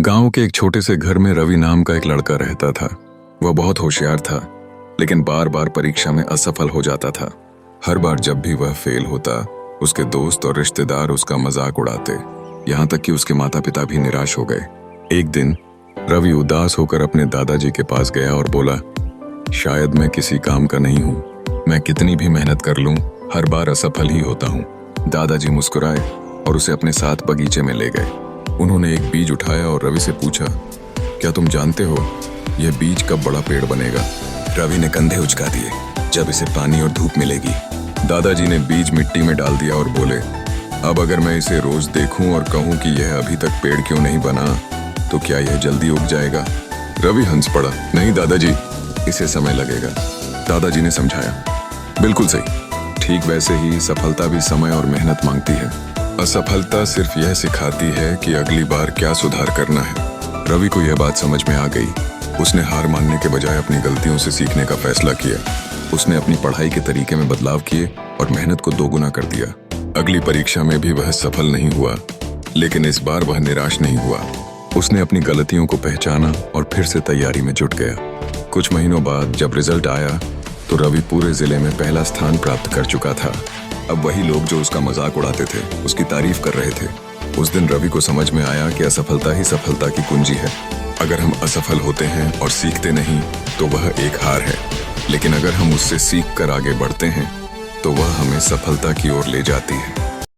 गांव के एक छोटे से घर में रवि नाम का एक लड़का रहता था। वह बहुत होशियार था, लेकिन बार बार परीक्षा में असफल हो जाता था। हर बार जब भी वह फेल होता, उसके दोस्त और रिश्तेदार उसका मजाक उड़ाते, यहाँ तक कि उसके माता पिता भी निराश हो गए। एक दिन रवि उदास होकर अपने दादाजी के पास गया और बोला, शायद मैं किसी काम का नहीं हूँ। मैं कितनी भी मेहनत कर लूँ, हर बार असफल ही होता हूँ। दादाजी मुस्कुराए और उसे अपने साथ बगीचे में ले गए। उन्होंने एक बीज उठाया और रवि से पूछा, क्या तुम जानते हो यह बीज कब बड़ा पेड़ बनेगा? रवि ने कंधे उचका दिए, जब इसे पानी और धूप मिलेगी। दादाजी ने बीज मिट्टी में डाल दिया और बोले, अब अगर मैं इसे रोज देखूं और कहूं कि यह अभी तक पेड़ क्यों नहीं बना, तो क्या यह जल्दी उग जाएगा? रवि हंस पड़ा, नहीं दादाजी, इसे समय लगेगा। दादाजी ने समझाया, बिल्कुल सही, ठीक वैसे ही सफलता भी समय और मेहनत मांगती है। असफलता सिर्फ यह सिखाती है कि अगली बार क्या सुधार करना है। रवि को यह बात समझ में आ गई। उसने हार मानने के बजाय अपनी गलतियों से सीखने का फैसला किया। उसने अपनी पढ़ाई के तरीके में बदलाव किए और मेहनत को दोगुना कर दिया। अगली परीक्षा में भी वह सफल नहीं हुआ, लेकिन इस बार वह निराश नहीं हुआ। उसने अपनी गलतियों को पहचाना और फिर से तैयारी में जुट गया। कुछ महीनों बाद जब रिजल्ट आया, तो रवि पूरे जिले में पहला स्थान प्राप्त कर चुका था। अब वही लोग जो उसका मजाक उड़ाते थे, उसकी तारीफ कर रहे थे। उस दिन रवि को समझ में आया कि असफलता ही सफलता की कुंजी है। अगर हम असफल होते हैं और सीखते नहीं, तो वह एक हार है, लेकिन अगर हम उससे सीख कर आगे बढ़ते हैं, तो वह हमें सफलता की ओर ले जाती है।